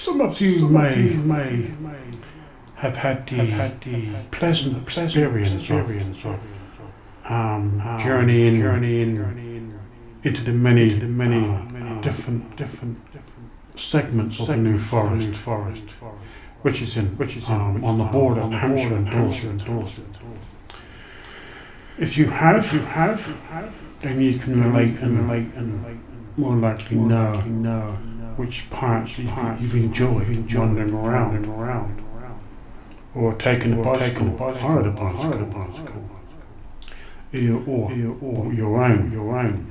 Some of you may have had the pleasant experience of journeying into the many different segments of the New Forest, which is on the border of Hampshire and Dorset. If you have, then you can relate and more likely know which parts you've enjoyed wandering around, or taking a bicycle, hired a bicycle, or your own.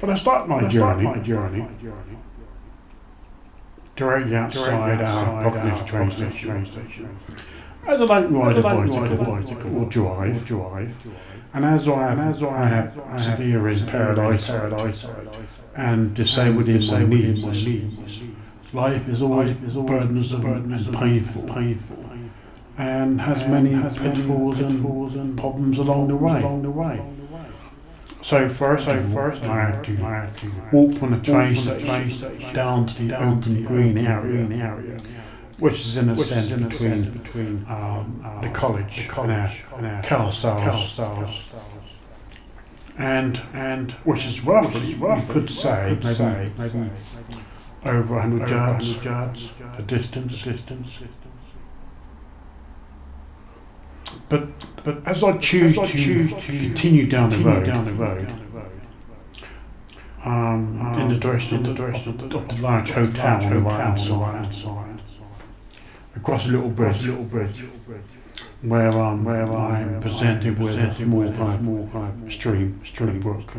But I start my journey directly outside our Brockenham train station. As I like ride a bicycle or drive, and as I have severe impaired eyesight and disabled in my knees, life is always burdensome and painful, and has many pitfalls and problems along the way. So first, I had to walk from the train station down to the open green area, which is in a sense between the college and our Calsals, and which is roughly, you could say, maybe over 100 yards the distance. But as I choose to continue down the road, in the direction of the large hotel on the right hand side, across a little bridge, where I'm presented with a small kind of stream, a brook.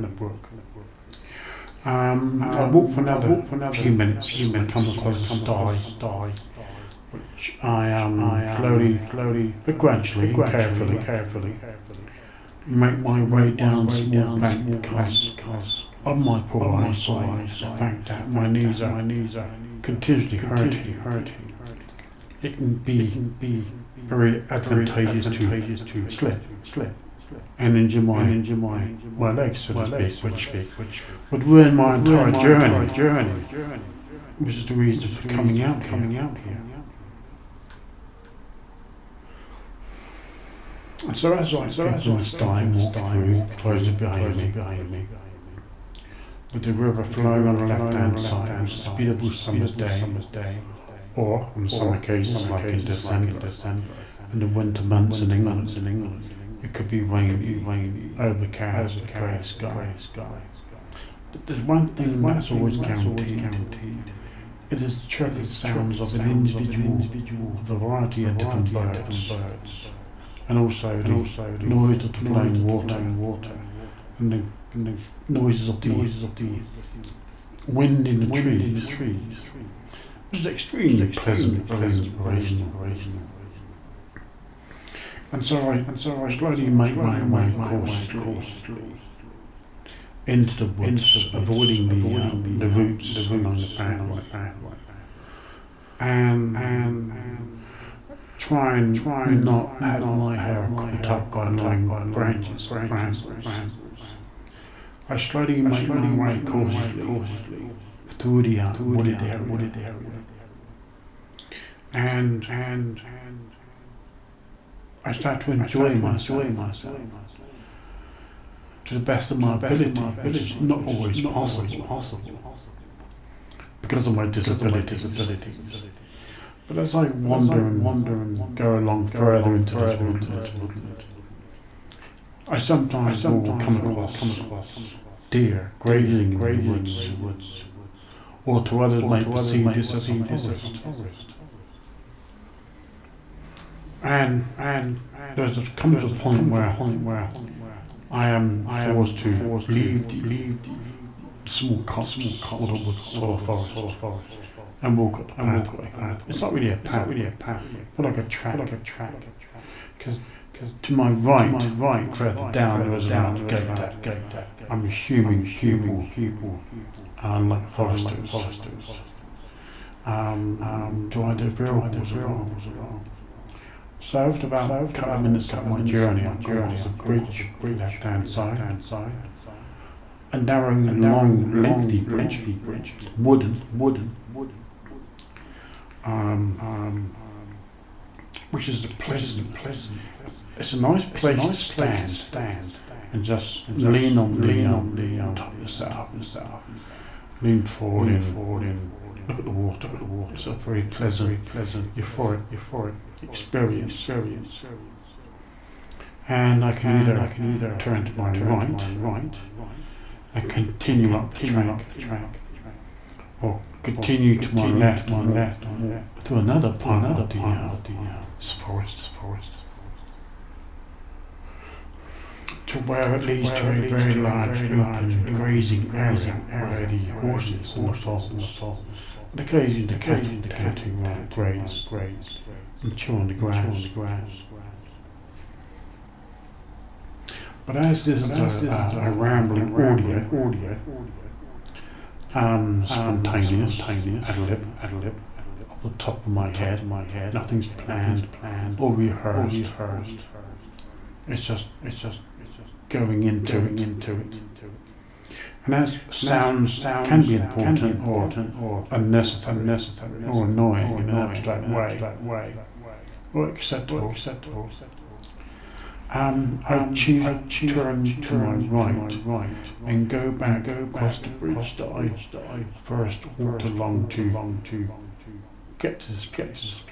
I walk for another few minutes and come across a sty, which I slowly, but gradually and carefully make my way down a small bank because of my poor eyesight, the fact that my knees are continuously hurting. It can be very advantageous to slip and injure my legs, so to speak, which would ruin my entire journey, which is the reason for coming out here. And so as I open the sty and walk through, close it behind me, with the river flowing on the left-hand side, which is a beautiful summer's day, or on some occasions like in December, and the winter months in England, it could be rainy, overcast, grey sky. But there's one thing that's always guaranteed. It is the chirping sounds of an individual variety of different birds, and also the noise of the flowing water, and the noises of the wind in the trees, which is extremely pleasant and inspirational. And so I slowly make my way cautiously into the woods, avoiding the roots along the pathway, and try and not have my hair caught up by long branches. I slowly make my way cautiously through the wooded area, and I start to enjoy myself to the best of my ability, which is not always possible because of my disabilities. But as I wander and go along further into this woodland, I sometimes will come across deer grazing in the woods, or to others may perceive this as a forest. And there comes a point where I am forced to leave the small copse or the wood sort of forest and walk up the pathway. It's not really a path, but like a track. Because to my right, further down, there is a large gate that I'm assuming people like foresters, to identify was wrong. So after about a couple of minutes of my journey, I go across a bridge, left-hand side, a narrow, long, lengthy bridge, wooden, which is a pleasant. It's a nice place to stand and just lean on the top of the staff. Lean forward in. Look at the water. It's a very pleasant, euphoric experience. And I can either turn to my right and continue up the track, or continue to my left to another part of the forest. To where it leads to a very large open grazing area where the horses and the foals and occasionally the cattle tend to graze and chew on the grass. But as this is a rambling audio, spontaneous ad lib off the top of my head, nothing's planned or rehearsed. It's just going into it. And as sounds can be important or unnecessary or annoying in an abstract way, or acceptable, I choose to turn to my right and go back across the bridge that I first walked along to get to this place.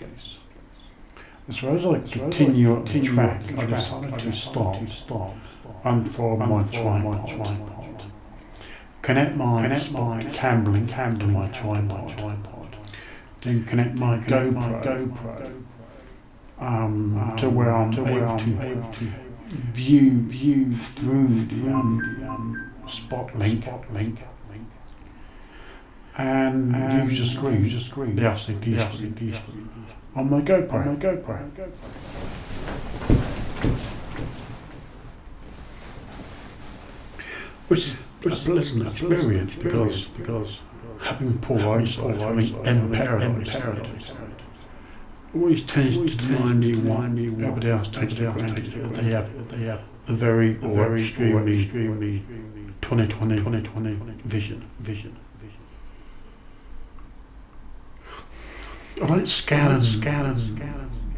So as I continue up the track, I decided to stop, unfold my tripod, connect my spot cambling to my tripod, then connect my GoPro to where I'm able to view through the spot link and use the screen, the LCD screen on my GoPro. Which is a pleasant experience because having poor eyesight, having impaired eyesight, always tends to remind me why everybody else takes for granted that they have a very extremely 2020 vision. I like scanning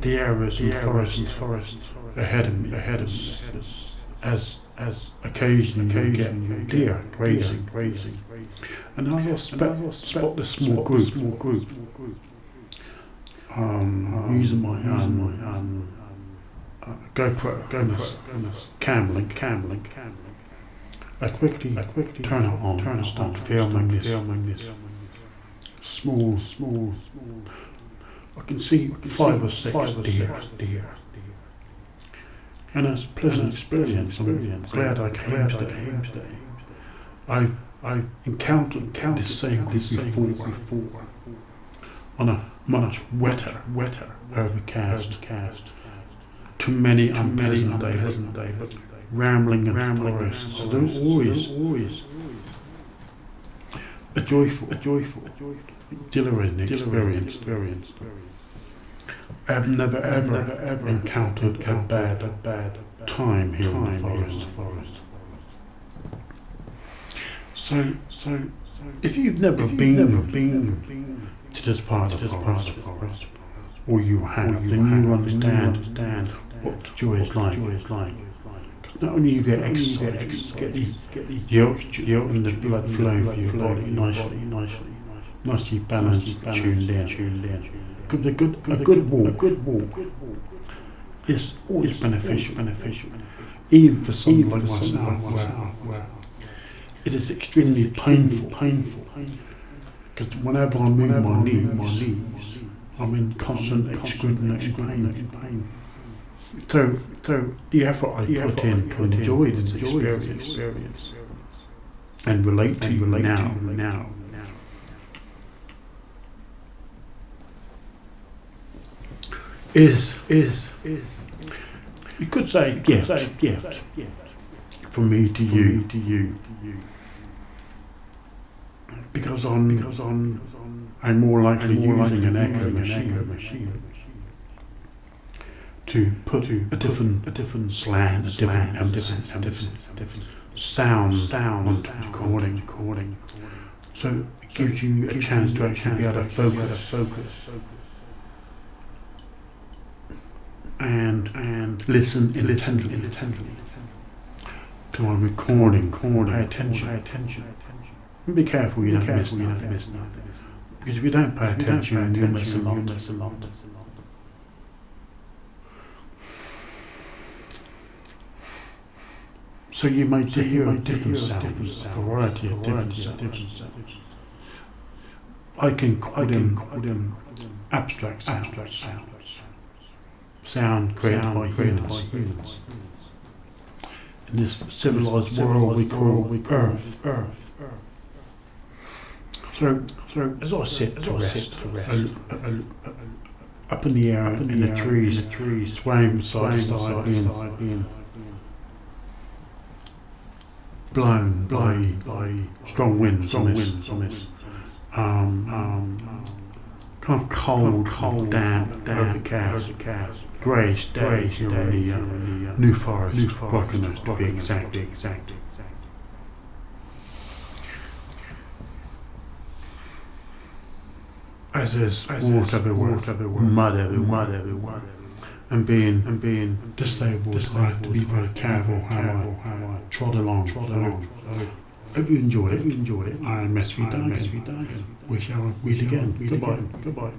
the areas and forests ahead of me as occasionally you get deer grazing, and I will spot this small group. Using my GoPro and this cam link, I quickly turn it on and start filming this small. I can see 5 or 6 deer. And it's a pleasant experience. I'm glad I came today. I've encountered this same group before on a much wetter, overcast, too many unpleasant day, but rambling in the forest. So there's always a joyful, exhilarating experience. I've never ever encountered a bad time here in the forest. So if you've never been to this part of the forest, or you have, then you understand what the joy is like. Because not only you get exercise, you get the oxygen and the blood flowing through your body nicely balanced, tuned in. Because a good walk is always beneficial. Even for someone like myself, it is extremely painful. Because whenever I move my knees, I'm in constant excruciating pain. So the effort I put in to enjoy this experience and relate to you now is you could say gift from me to you. Because I'm more likely using an echo machine to put a different slant, a different emphasis, a different sound onto the recording. So it gives you a chance to actually be able to focus and listen intently to my recording. Pay attention. And be careful you don't miss nothing. Because if you don't pay attention, you'll miss a lot. So you may hear different sounds, a variety of different sounds. I can call them abstract sounds. Sound created by humans. In this civilized world we call Earth. So as I sit to rest, up in the air, in the trees, swaying side to side, being blown by strong winds on this kind of cold, damp, overcast, greyish day here in the New Forest, Brockenhurst to be exact. As there's water everywhere, mud everywhere, and being disabled, I have to be very careful how I trod along. Hope you enjoyed it. I'm SVDargan. We shall meet again. Goodbye.